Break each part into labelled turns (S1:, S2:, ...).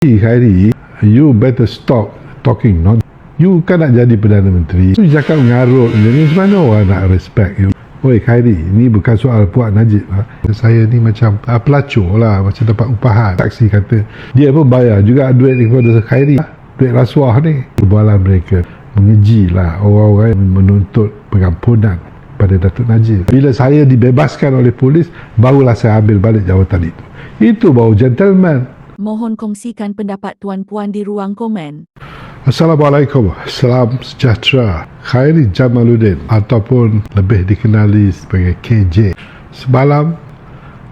S1: Khairi, you better stop talking non. You kan nak jadi Perdana Menteri. You cakap mengarut ni, macam mana orang nak respect you? Oi Khairi, ni bukan soal Puan Najib lah. Saya ni macam pelacur lah, macam dapat upahan. Saksi kata dia pun bayar juga duit kepada Khairi, duit rasuah ni. Perbualan mereka mengeji lah orang-orang yang menuntut pengampunan pada Datuk Najib. Bila saya dibebaskan oleh polis, barulah saya ambil balik jawatan itu. Itu baru gentleman.
S2: Mohon kongsikan pendapat tuan-puan di ruang komen.
S1: Assalamualaikum, salam sejahtera. Khairi Jamaluddin ataupun lebih dikenali sebagai KJ. Semalam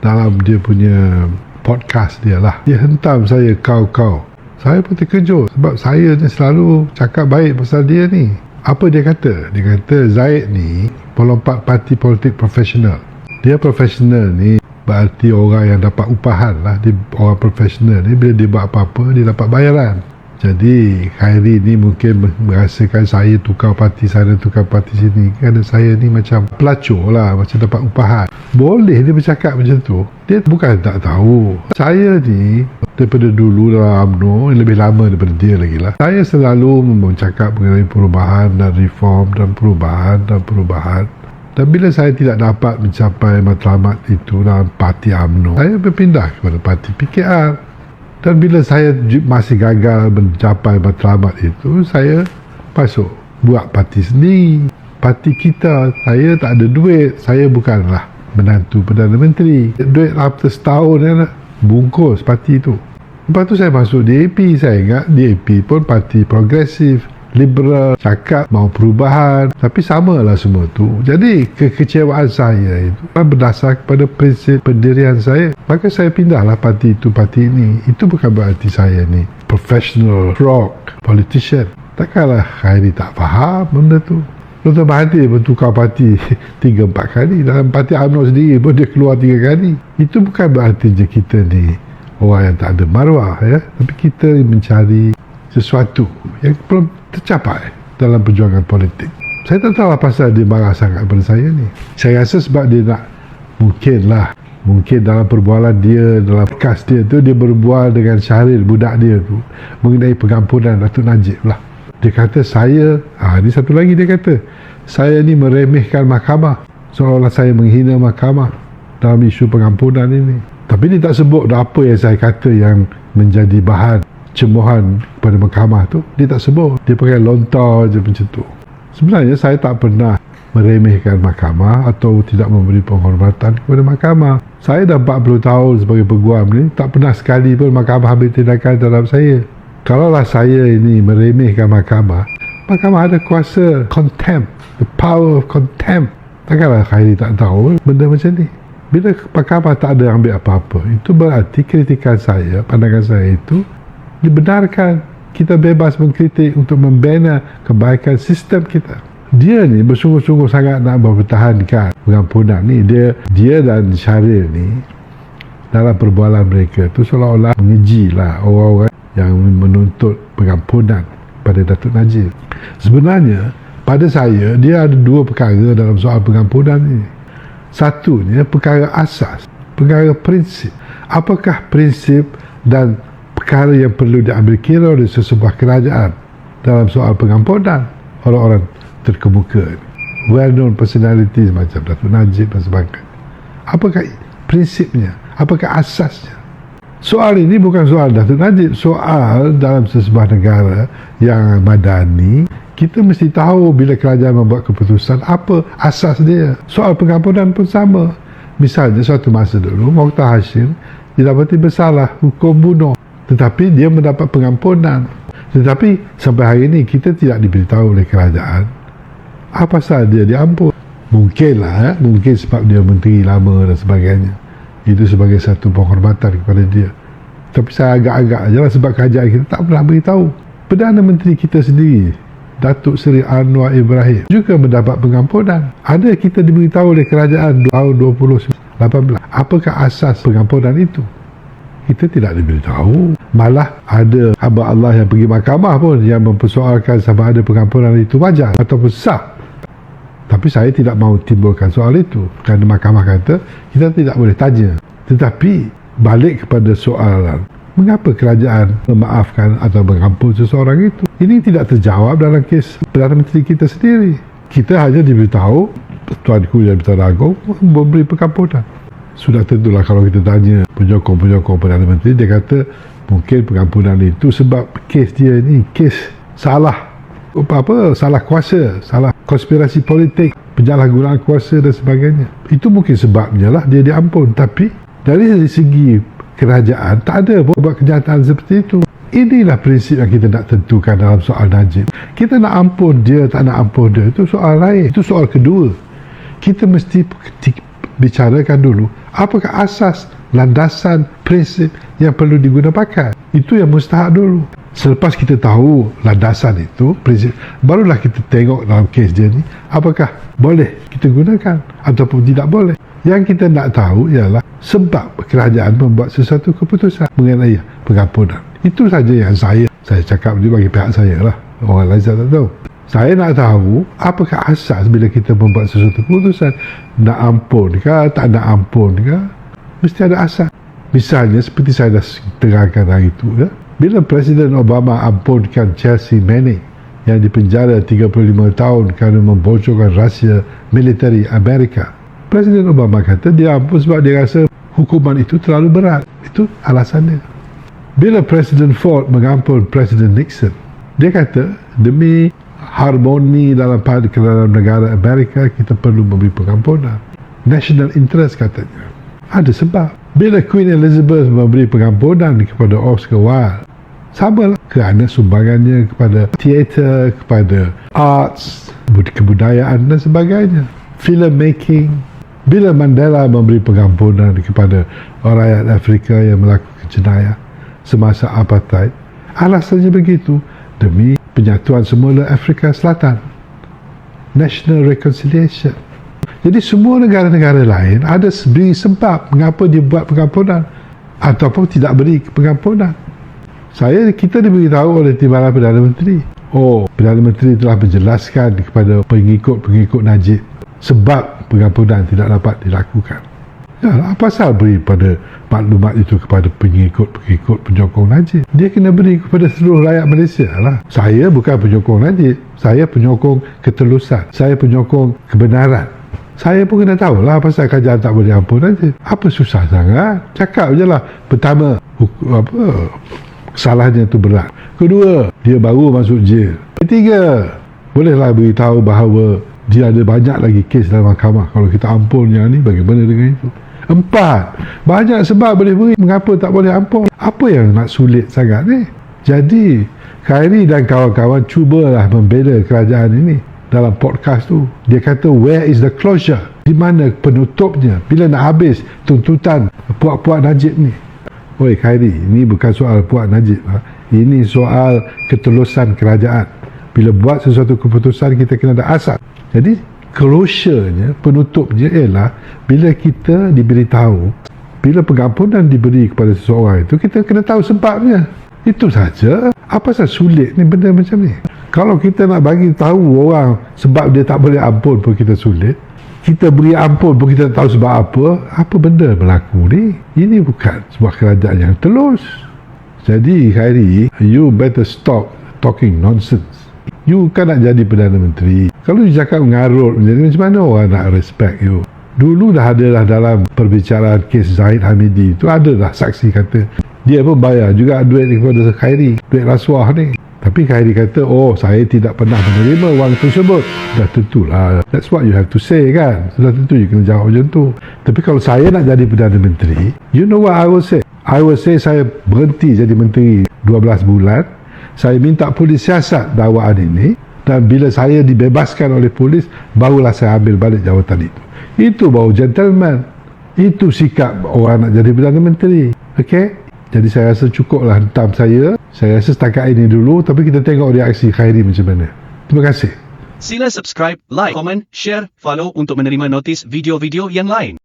S1: dalam dia punya podcast dia lah, dia hentam saya kau-kau. Saya pun terkejut sebab saya ni selalu cakap baik pasal dia ni. Apa dia kata? Dia kata Zaid ni pelompat parti politik profesional. Dia profesional ni berarti orang yang dapat upahan lah. Dia orang profesional ni, bila dia buat apa-apa dia dapat bayaran. Jadi Khairi ni mungkin merasakan saya tukar parti sana tukar parti sini, kerana saya ni macam pelacur lah, macam dapat upahan. Boleh dia bercakap macam tu? Dia bukan tak tahu. Saya ni daripada dulu dalam UMNO, lebih lama daripada dia lagi lah, saya selalu bercakap mengenai perubahan dan reform dan perubahan. Dan bila saya tidak dapat mencapai matlamat itu dalam parti UMNO, saya berpindah kepada parti PKR. Dan bila saya masih gagal mencapai matlamat itu, saya masuk buat parti sendiri. Parti kita, saya tak ada duit. Saya bukanlah menantu Perdana Menteri. Duit after setahun kan, bungkus parti itu. Lepas tu saya masuk DAP. Saya ingat DAP pun parti progresif, liberal, cakap mau perubahan, tapi samalah semua tu. Jadi kekecewaan saya itu berdasar kepada prinsip pendirian saya. Maka saya pindahlah parti itu, parti ini. Itu bukan berarti saya ni professional frog politician. Takkanlah Khairi tak faham benda tu. Dr. Mahathir pun tukar parti 3-4 kali. Dalam parti UMNO sendiri pun dia keluar 3 kali. Itu bukan berarti je kita ni orang yang tak ada maruah, ya. Tapi kita mencari sesuatu yang belum tercapai dalam perjuangan politik. Saya tak tahu apa pasal dia marah sangat pada saya ni. Saya rasa sebab dia nak, mungkin dalam perbualan dia, dalam podcast dia tu, dia berbual dengan Syahril, budak dia tu, mengenai pengampunan Datuk Najib lah. Dia kata saya, ni satu lagi dia kata, saya ni meremehkan mahkamah, seolah-olah saya menghina mahkamah dalam isu pengampunan ini. Tapi dia tak sebut apa yang saya kata yang menjadi bahan cemohan kepada mahkamah tu. Dia tak sebut. Dia pakai lontar je macam tu. Sebenarnya saya tak pernah meremehkan mahkamah atau tidak memberi penghormatan kepada mahkamah. Saya dah 40 tahun sebagai peguam ni, tak pernah sekali pun mahkamah ambil tindakan terhadap saya. Kalaulah saya ini meremehkan mahkamah, mahkamah ada kuasa contempt, the power of contempt. Takkanlah Khairi tak tahu benda macam ni. Bila mahkamah tak ada ambil apa-apa, itu berarti kritikan saya, pandangan saya itu dibenarkan. Kita bebas mengkritik untuk membina kebaikan sistem kita. Dia ni bersungguh-sungguh sangat nak mempertahankan pengampunan ni. Dia dan Syahril ni dalam perbualan mereka tu seolah-olah mengeji lah orang-orang yang menuntut pengampunan pada Datuk Najib. Sebenarnya pada saya dia ada 2 perkara dalam soal pengampunan ni. Satunya perkara asas, perkara prinsip. Apakah prinsip dan perkara yang perlu diambil kira oleh sesebuah kerajaan dalam soal pengampunan orang-orang terkemuka, well-known personalities macam Datuk Najib dan sebagainya. Apakah prinsipnya? Apakah asasnya? Soal ini bukan soal Datuk Najib. Soal dalam sesebuah negara yang madani, kita mesti tahu bila kerajaan membuat keputusan apa asas dia. Soal pengampunan pun sama. Misalnya suatu masa dulu Mokhtar Hashim didapati bersalah hukum bunuh, tetapi dia mendapat pengampunan. Tetapi sampai hari ini kita tidak diberitahu oleh kerajaan apa pasal dia diampun. Mungkinlah, mungkin sebab dia menteri lama dan sebagainya. Itu sebagai satu penghormatan kepada dia. Tapi saya agak-agak je lah sebab kerajaan kita tak pernah beritahu. Perdana Menteri kita sendiri, Datuk Seri Anwar Ibrahim, juga mendapat pengampunan. Ada kita diberitahu oleh kerajaan tahun 2018. Apakah asas pengampunan itu? Kita tidak diberitahu. Malah ada hamba Allah yang pergi mahkamah pun yang mempersoalkan sama ada pengampunan itu wajar ataupun sah. Tapi saya tidak mahu timbulkan soal itu kerana mahkamah kata kita tidak boleh tanya. Tetapi balik kepada soalan Mengapa kerajaan memaafkan atau mengampun seseorang itu? Ini tidak terjawab dalam kes Perdana Menteri kita sendiri. Kita hanya diberitahu Tuanku Yang Bertuan Agong memberi pengampunan. Sudah tentulah kalau kita tanya penyokong-penyokong Perdana Menteri, dia kata mungkin pengampunan itu sebab kes dia ni kes salah salah kuasa, salah konspirasi politik, penyalahgunaan kuasa dan sebagainya. Itu mungkin sebabnya lah dia diampun. Tapi dari segi kerajaan tak ada pun buat kenyataan seperti itu. Inilah prinsip yang kita nak tentukan dalam soal Najib. Kita nak ampun dia, tak nak ampun dia, itu soal lain. Itu soal kedua. Kita mesti bicarakan dulu apakah asas, landasan, prinsip yang perlu digunakan pakai. Itu yang mustahak dulu. Selepas kita tahu landasan itu, prinsip, barulah kita tengok dalam kes dia ni apakah boleh kita gunakan ataupun tidak boleh. Yang kita nak tahu ialah sebab kerajaan membuat sesuatu keputusan mengenai pengampunan. Itu saja yang saya cakap ni bagi pihak saya lah. Orang lain saya tak tahu. Saya nak tahu apakah asas bila kita membuat sesuatu keputusan, nak ampun ke, tak nak ampun ke, mesti ada asas. Misalnya seperti saya dah terangkan hari itu, ya? Bila Presiden Obama ampunkan Chelsea Manning yang dipenjara 35 tahun kerana membocorkan rahsia militeri Amerika, Presiden Obama kata dia ampun sebab dia rasa hukuman itu terlalu berat. Itu alasannya. Bila Presiden Ford mengampun Presiden Nixon, dia kata demi harmoni dalam negara Amerika kita perlu memberi pengampunan. National interest katanya. Ada sebab. Bila Queen Elizabeth memberi pengampunan kepada Oscar Wilde, sama lah kerana sumbangannya kepada teater, kepada arts, kebudayaan dan sebagainya, film making. Bila Mandela memberi pengampunan kepada rakyat Afrika yang melakukan jenayah semasa apartheid, alasannya begitu demi penyatuan semula Afrika Selatan, national reconciliation. Jadi semua negara-negara lain ada beri sebab mengapa dia buat pengampunan ataupun tidak beri pengampunan. Kita diberitahu oleh Timbalan Perdana Menteri. Perdana Menteri telah menjelaskan kepada pengikut-pengikut Najib sebab pengampunan tidak dapat dilakukan. Ya, apa pasal beri pada maklumat itu kepada pengikut-pengikut penyokong Najib? Dia kena beri kepada seluruh rakyat Malaysia lah. Saya bukan penyokong Najib. Saya penyokong ketelusan. Saya penyokong kebenaran. Saya pun kena tahulah pasal kerajaan tak boleh ampun Najib. Apa susah sangat? Cakap je lah. Pertama, kesalahannya itu berat. Kedua, dia baru masuk jail. Ketiga, bolehlah beritahu bahawa dia ada banyak lagi kes dalam mahkamah. Kalau kita ampun yang ni, bagaimana dengan itu? 4, banyak sebab boleh beri. Mengapa tak boleh ampun? Apa yang nak sulit sangat ni? Jadi, Khairi dan kawan-kawan cubalah membela kerajaan ini. Dalam podcast tu, dia kata where is the closure? Di mana penutupnya? Bila nak habis tuntutan puak-puak Najib ni? Oi Khairi, ini bukan soal puak Najib. Ini soal ketelusan kerajaan. Bila buat sesuatu keputusan, kita kena ada asas. Jadi closure-nya, penutupnya ialah bila kita diberitahu, bila pengampunan diberi kepada seseorang itu, kita kena tahu sebabnya. Itu saja. Apa sahaja sulit ni benda macam ni? Kalau kita nak bagi tahu orang sebab dia tak boleh ampun pun kita sulit. Kita beri ampun pun kita tak tahu sebab apa. Apa benda berlaku ni? Ini bukan sebuah kerajaan yang telus. Jadi Khairi, you better stop talking nonsense. You kan nak jadi Perdana Menteri. Kalau you cakap mengarut menjadi macam mana orang nak respect you? Dulu dah adalah dalam perbicaraan kes Zahid Hamidi itu adalah saksi kata dia pun bayar juga duit kepada Khairi, duit rasuah ni. Tapi Khairi kata, saya tidak pernah menerima wang tersebut. Dah tentulah, that's what you have to say kan. Sudah tentu you kena jawab macam tu. Tapi kalau saya nak jadi Perdana Menteri, you know what I will say? I will say saya berhenti jadi menteri 12 bulan. Saya minta polis siasat dakwaan ini. Dan bila saya dibebaskan oleh polis, barulah saya ambil balik jawatan itu. Itu baru gentleman. Itu sikap orang nak jadi Perdana Menteri. Okay? Jadi saya rasa cukuplah hentam saya. Saya rasa setakat ini dulu. Tapi kita tengok reaksi Khairi macam mana. Terima kasih.
S3: Sila subscribe, like, komen, share, follow untuk menerima notis video-video yang lain.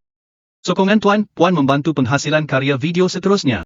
S3: Sokongan Tuan Puan membantu penghasilan karya video seterusnya.